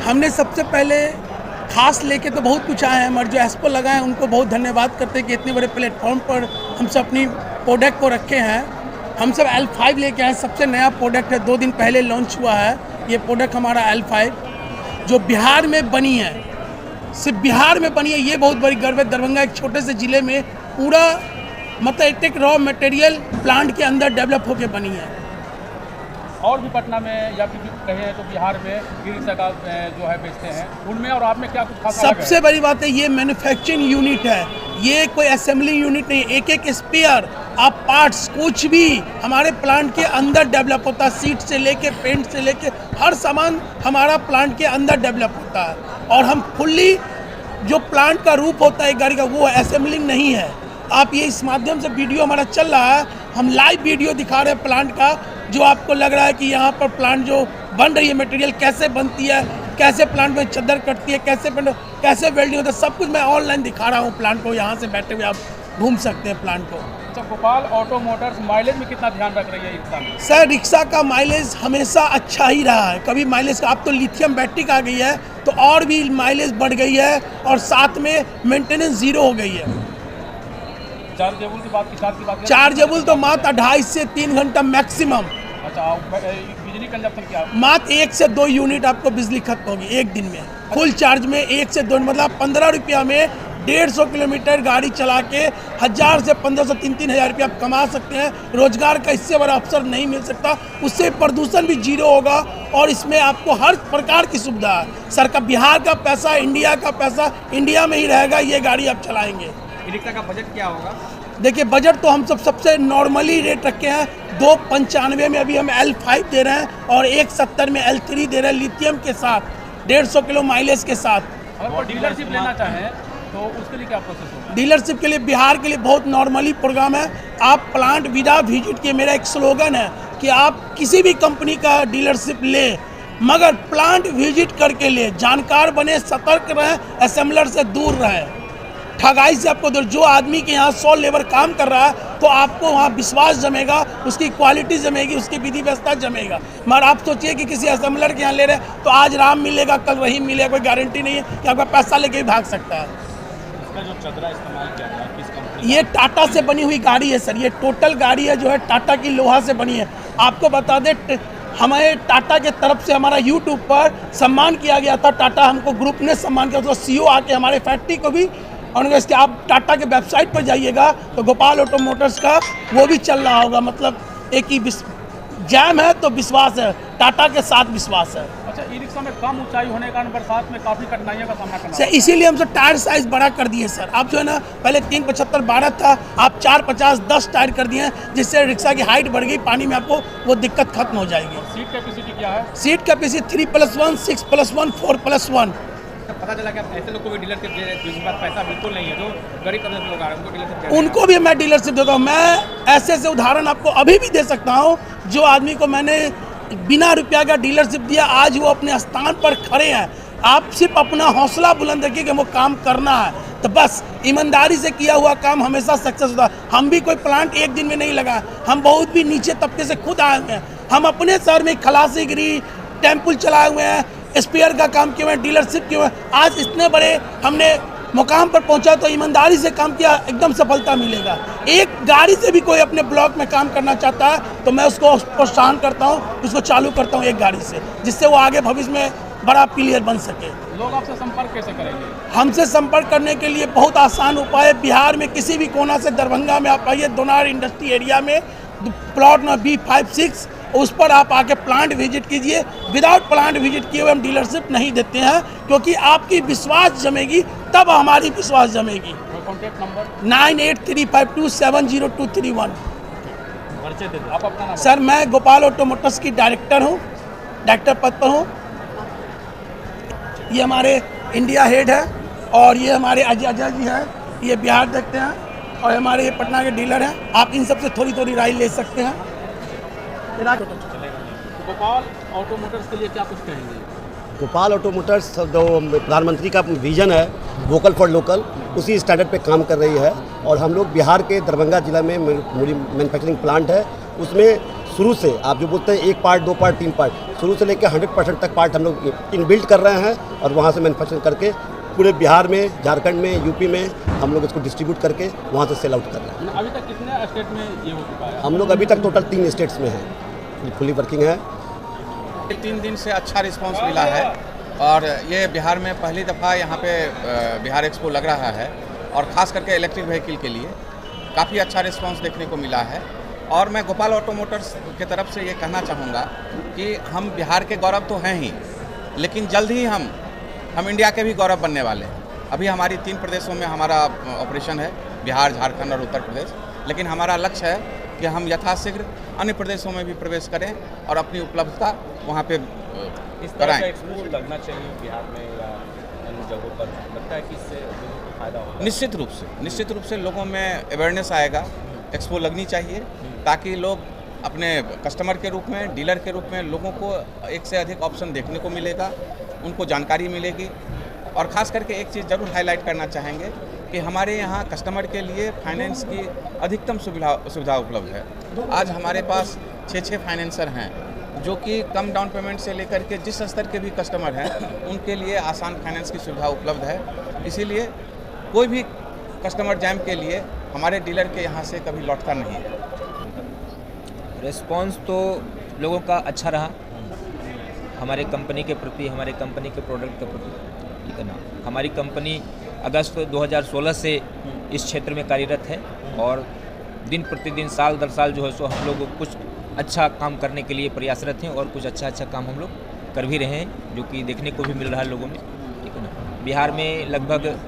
हमने सबसे पहले खास लेके तो बहुत कुछ आए हैं, मगर जो एक्सपो लगाए उनको बहुत धन्यवाद करते हैं कि इतने बड़े प्लेटफॉर्म पर हम सब अपनी प्रोडक्ट को रखे हैं। हम सब L5 लेके आए, सबसे नया प्रोडक्ट है, 2 दिन पहले लॉन्च हुआ है। ये प्रोडक्ट हमारा L5 जो बिहार में बनी है, सिर्फ बिहार में बनी है, ये बहुत बड़ी गर्व है। दरभंगा एक छोटे से ज़िले में पूरा मतलब एक रॉ मटेरियल प्लांट के अंदर डेवलप होकर बनी है। और भी पटना में या फिर कहें तो बिहार में ई रिक्शा का जो है बेचते हैं, उनमें और आप में क्या कुछ खास सबसे बड़ी बात है ये मैन्युफैक्चरिंग यूनिट है, ये कोई असेंबलिंग यूनिट नहीं। एक एक स्पेयर आप पार्ट्स कुछ भी हमारे प्लांट के अंदर डेवलप होता है। सीट से लेके पेंट से लेके हर सामान हमारा प्लांट के अंदर डेवलप होता है। और हम फुल्ली जो प्लांट का रूप होता है गाड़ी का, वो असेंबलिंग नहीं है। आप ये इस माध्यम से वीडियो हमारा चल रहा है, हम लाइव वीडियो दिखा रहे हैं प्लांट का, जो आपको लग रहा है कि यहाँ पर प्लांट जो बन रही है, मटेरियल कैसे बनती है, कैसे प्लांट में चद्दर कटती है, कैसे वेल्डिंग होता है, सब कुछ मैं ऑनलाइन दिखा रहा हूँ प्लांट को। यहाँ से बैठे हुए आप घूम सकते हैं प्लांट को। अच्छा, गोपाल ऑटो मोटर्स माइलेज में कितना ध्यान रख रही है रिक्शा में? सर रिक्शा का माइलेज हमेशा अच्छा ही रहा है, कभी माइलेज का, अब तो लिथियम बैटरी आ गई है तो और भी माइलेज बढ़ गई है, और साथ में मेंटेनेंस 0 हो गई है। चार्जेबल की बात चार्जेबल तो मात्र 2.5 से 3 घंटा मैक्सिमम। अच्छा, बिजली कंजप्शन क्या? मात्र 1 से 2 यूनिट आपको बिजली खत्म होगी एक दिन में। फुल चार्ज में 1 से 2, मतलब 15 रुपया में 150 किलोमीटर गाड़ी चला के 1000 से 1500 3-3 हज़ार रुपया आप कमा सकते हैं। रोजगार का इससे बड़ा अवसर नहीं मिल सकता। उससे प्रदूषण भी 0 होगा, और इसमें आपको हर प्रकार की सुविधा है। सरकार बिहार का पैसा, इंडिया का पैसा इंडिया में ही रहेगा। ये गाड़ी आप चलाएंगे। रिक्शा का बजट क्या होगा? देखिए बजट तो हम सब सबसे नॉर्मली रेट रखे हैं। 295 में अभी हम L5 दे रहे हैं, और 170 में L3 दे रहे हैं, लिथियम के साथ 150 किलो माइलेज के साथ। अगर डीलरशिप लेना चाहें तो उसके लिए क्या प्रोसेस होगा? डीलरशिप के लिए बिहार के लिए बहुत नॉर्मली प्रोग्राम है। आप प्लांट विदा विजिट के, मेरा एक स्लोगन है कि आप किसी भी कंपनी का डीलरशिप ले, मगर प्लांट विजिट करके ले, जानकार बने, सतर्क रहें, असेंबलर से दूर रहें, ठगाई से आपको दूर। जो आदमी के यहाँ 100 लेबर काम कर रहा है तो आपको वहाँ विश्वास जमेगा, उसकी क्वालिटी जमेगी, उसकी विधि व्यवस्था जमेगा। मगर आप सोचिए कि किसी असेंबलर के यहाँ ले रहे हैं तो आज राम मिलेगा, कल रहीम मिलेगा, कोई गारंटी नहीं है कि आपका पैसा लेके भी भाग सकता है। इसका जो चदरा इस्तेमाल किया गया है किस कंपनी? ये टाटा से बनी हुई गाड़ी है सर। ये टोटल गाड़ी है जो है टाटा की लोहा से बनी है। आपको बता दें, हमें टाटा के तरफ से हमारा यूट्यूब पर सम्मान किया गया था। टाटा हमको ग्रुप ने सम्मान किया, तो CEO आके हमारे फैक्ट्री को भी, और इसके आप टाटा के वेबसाइट पर जाइएगा तो गोपाल ऑटो मोटर्स का वो भी चल रहा होगा। मतलब एक ही जैम है तो विश्वास है, टाटा के साथ विश्वास है। अच्छा, ई रिक्शा में कम ऊंचाई होने के कारण बरसात में काफ़ी कठिनाइयों का सामना करना सर, इसीलिए हम सब टायर साइज बड़ा कर दिए सर। आप जो है ना, पहले 375 12 था, आप 450 10 टायर कर दिए हैं, जिससे रिक्शा की हाइट बढ़ गई। पानी में आपको वो दिक्कत खत्म हो जाएगी। सीट कैपेसिटी क्या है? Seat capacity 3+1, 6+1, 4+1। पता चला कि ऐसे लोग को भी डीलरशिप दे रहे हैं जिनके पास पैसा बिल्कुल नहीं है, जो गरीब लोग आ रहे हैं उनको डीलरशिप दे रहे हैं। उनको भी मैं डीलरशिप देता हूँ। मैं ऐसे उदाहरण आपको अभी भी दे सकता हूँ। जो आदमी को मैंने बिना रुपया का डीलरशिप दिया, आज वो अपने स्थान पर खड़े हैं। आप सिर्फ अपना हौसला बुलंद रखिए कि वो काम करना है, तो बस ईमानदारी से किया हुआ काम हमेशा सक्सेस होता है। हम भी कोई प्लांट एक दिन में नहीं लगा, हम बहुत भी नीचे तबके से खुद आए हुए हैं। हम अपने शहर में खलासीगिरी, टेम्पल चलाए हुए हैं, स्पेयर का काम किए हुए हैं, डीलरशिप किए हुए हैं। आज इतने बड़े हमने मुकाम पर पहुंचा तो ईमानदारी से काम किया, एकदम सफलता मिलेगा। एक गाड़ी से भी कोई अपने ब्लॉक में काम करना चाहता है तो मैं उसको प्रोत्साहन करता हूं, उसको चालू करता हूं एक गाड़ी से, जिससे वो आगे भविष्य में बड़ा प्लेयर बन सके। लोग आपसे संपर्क कैसे करेंगे? हमसे संपर्क करने के लिए बहुत आसान उपाय है। बिहार में किसी भी कोना से, दरभंगा में आप आइए, दोनार इंडस्ट्री एरिया में प्लॉट नंबर B56, उस पर आप आके प्लांट विजिट कीजिए। विदाउट प्लांट विजिट किए हुए हम डीलरशिप नहीं देते हैं, क्योंकि आपकी विश्वास जमेगी तब हमारी विश्वास जमेगी। Contact number 9835270231। आप अपना नाम? सर, मैं गोपाल ऑटो मोटर्स की डायरेक्टर हूँ, डायरेक्टर पद पर हूँ। ये हमारे इंडिया हेड है, और ये हमारे अजय जी हैं, ये बिहार देखते हैं, और हमारे ये पटना के डीलर हैं। आप इन सबसे थोड़ी थोड़ी राय ले सकते हैं। गोपाल ऑटो मोटर्स के लिए क्या कुछ कहेंगे? गोपाल ऑटो मोटर्स जो प्रधानमंत्री का विजन है वोकल फॉर लोकल, उसी स्टैंडर्ड पे काम कर रही है। और हम लोग बिहार के दरभंगा जिला में मैन्युफैक्चरिंग प्लांट है, उसमें शुरू से आप जो बोलते हैं 1 पार्ट 2 पार्ट 3 पार्ट, शुरू से लेकर 100% तक पार्ट हम लोग इनबिल्ट कर रहे हैं और वहाँ से मैन्युफैक्चरिंग करके पूरे बिहार में, झारखंड में, यूपी में हम लोग इसको डिस्ट्रीब्यूट करके वहाँ से सेल आउट कर रहे हैं। अभी तक कितने स्टेट में ये हो चुका है? हम लोग अभी तक टोटल 3 स्टेट्स में हैं, फुली वर्किंग है। 3 दिन से अच्छा रिस्पांस मिला है और ये बिहार में पहली दफ़ा यहाँ पे बिहार एक्सपो लग रहा है और ख़ास करके इलेक्ट्रिक व्हीकल के लिए काफ़ी अच्छा रिस्पांस देखने को मिला है। और मैं गोपाल ऑटो मोटर्स की तरफ से ये कहना चाहूँगा कि हम बिहार के गौरव तो हैं ही, लेकिन जल्द ही हम इंडिया के भी गौरव बनने वाले हैं। अभी हमारी 3 प्रदेशों में हमारा ऑपरेशन है, बिहार, झारखंड और उत्तर प्रदेश, लेकिन हमारा लक्ष्य है कि हम यथाशीघ्र अन्य प्रदेशों में भी प्रवेश करें और अपनी उपलब्धता वहाँ पे इस तरह का एक्सपो लगना चाहिए बिहार में या अन्य जगहों पर, लगता है कि इससे लोगों को फायदा होगा? निश्चित रूप से लोगों में अवेयरनेस आएगा। एक्सपो लगनी चाहिए ताकि लोग अपने कस्टमर के रूप में, डीलर के रूप में लोगों को एक से अधिक ऑप्शन देखने को मिलेगा, उनको जानकारी मिलेगी। और ख़ास करके एक चीज़ ज़रूर हाईलाइट करना चाहेंगे कि हमारे यहाँ कस्टमर के लिए फाइनेंस की अधिकतम सुविधा उपलब्ध है। आज हमारे पास 6 फाइनेंसर हैं जो कि कम डाउन पेमेंट से लेकर के जिस स्तर के भी कस्टमर हैं उनके लिए आसान फाइनेंस की सुविधा उपलब्ध है। इसीलिए कोई भी कस्टमर जैम के लिए हमारे डीलर के यहाँ से कभी लौटता नहीं है। रिस्पॉन्स तो लोगों का अच्छा रहा हमारे कंपनी के प्रति, हमारे कंपनी के प्रोडक्ट के प्रति, ठीक है ना। हमारी कंपनी अगस्त 2016 से इस क्षेत्र में कार्यरत है और दिन प्रतिदिन, साल दर साल जो है सो हम लोग कुछ अच्छा काम करने के लिए प्रयासरत हैं और कुछ अच्छा काम हम लोग कर भी रहे हैं, जो कि देखने को भी मिल रहा है लोगों में, ठीक है ना। बिहार में लगभग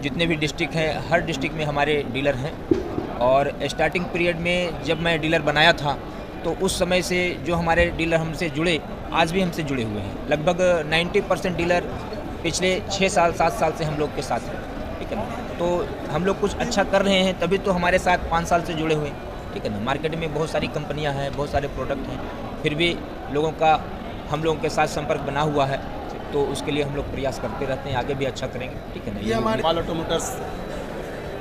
जितने भी डिस्ट्रिक्ट हैं, हर डिस्ट्रिक्ट में हमारे डीलर हैं। और स्टार्टिंग पीरियड में जब मैं डीलर बनाया था तो उस समय से जो हमारे डीलर हमसे जुड़े, आज भी हमसे जुड़े हुए हैं। लगभग 90% डीलर पिछले 6 साल 7 साल से हम लोग के साथ हैं, ठीक है ना। तो हम लोग कुछ अच्छा कर रहे हैं तभी तो हमारे साथ 5 साल से जुड़े हुए हैं, ठीक है ना। मार्केट में बहुत सारी कंपनियां हैं, बहुत सारे प्रोडक्ट हैं, फिर भी लोगों का हम लोगों के साथ संपर्क बना हुआ है, तो उसके लिए हम लोग प्रयास करते रहते हैं, आगे भी अच्छा करेंगे, ठीक है ना। ये हमारे Gopal auto Motors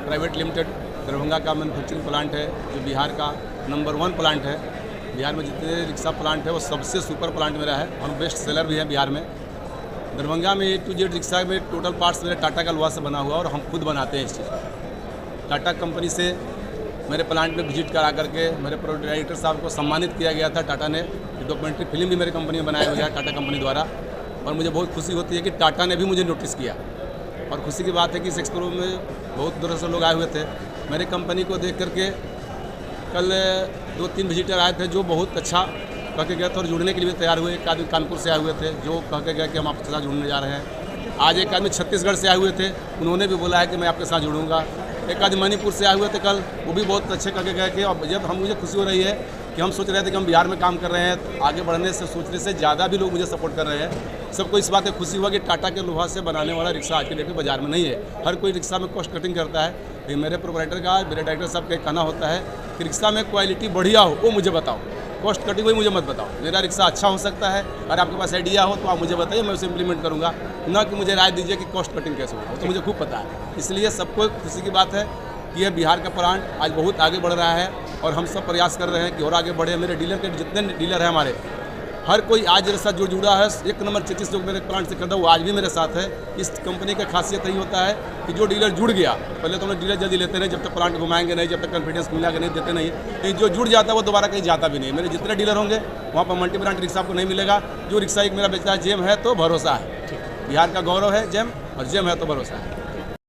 private limited Darbhanga का मैन्युफैक्चरिंग प्लांट है, जो बिहार का नंबर 1 प्लांट है। बिहार में जितने रिक्शा प्लांट है वो सबसे सुपर प्लांट मेरा है और बेस्ट सेलर भी है बिहार में। दरभंगा में A to Z रिक्शा में टोटल पार्ट्स मेरे टाटा का लोहा से बना हुआ और हम खुद बनाते हैं इस चीज़। टाटा कंपनी से मेरे प्लांट में विजिट करा करके मेरे प्रोडक्ट डायरेक्टर साहब को सम्मानित किया गया था टाटा ने। डॉक्यूमेंट्री फिल्म भी मेरी कंपनी में बनाया गया टाटा कंपनी द्वारा और मुझे बहुत खुशी होती है कि टाटा ने भी मुझे नोटिस किया। और खुशी की बात है कि इस एक्सपो में बहुत दूर से लोग आए हुए थे। मेरी कंपनी को देख करके कल 2-3 विजिटर आए थे जो बहुत अच्छा कह के गए थे और जुड़ने के लिए भी तैयार हुए। एक आदमी कानपुर से आए हुए थे जो कह के गए कि हम आपके साथ जुड़ने जा रहे हैं। आज एक आदमी छत्तीसगढ़ से आए हुए थे, उन्होंने भी बोला है कि मैं आपके साथ जुड़ूंगा। एक आदमी मणिपुर से आए हुए थे कल, वो भी बहुत अच्छे कह के गए कि अब जब मुझे खुशी हो रही है कि हम सोच रहे थे कि हम बिहार में काम कर रहे हैं, तो आगे बढ़ने से सोचने से ज़्यादा भी लोग मुझे सपोर्ट कर रहे हैं। सबको इस बात की खुशी हुआ कि टाटा के लोहा से बनाने वाला रिक्शा आज के डेट में बाजार में नहीं है। हर कोई रिक्शा में कॉस्ट कटिंग करता है, लेकिन मेरे प्रोपराइटर का, मेरे डायरेक्टर साहब का कहना होता है कि रिक्शा में क्वालिटी बढ़िया हो वो मुझे बताओ, कॉस्ट कटिंग हुई मुझे मत बताओ। मेरा रिक्शा अच्छा हो सकता है, अगर आपके पास आइडिया हो तो आप मुझे बताइए, मैं उसे इम्प्लीमेंट करूँगा, ना कि मुझे राय दीजिए कि कॉस्ट कटिंग कैसे होगा, तो मुझे खूब पता है। इसलिए सबको खुशी की बात है कि यह बिहार का प्लांट आज बहुत आगे बढ़ रहा है और हम सब प्रयास कर रहे हैं कि और आगे बढ़े। मेरे डीलर के जितने डीलर हैं हमारे, हर कोई आज मेरे साथ जुड़ा है। 1 नंबर 33 लोग मेरे प्लांट से खरीदा वो आज भी मेरे साथ है। इस कंपनी का खासियत यही होता है कि जो डीलर जुड़ गया, पहले तो डीलर जल्दी लेते नहीं, जब तक प्लांट घुमाएंगे नहीं, जब तक कॉन्फिडेंस मिलेगा नहीं, देते नहीं। लेकिन जो जुड़ जाता है वो दोबारा कहीं जाता भी नहीं। मेरे जितने डीलर होंगे वहाँ पर मल्टी ब्रांड रिक्शा आपको नहीं मिलेगा। जो रिक्शा एक मेरा बेचता है जेम है तो भरोसा है, बिहार का गौरव है जेम, और जेम है तो भरोसा है।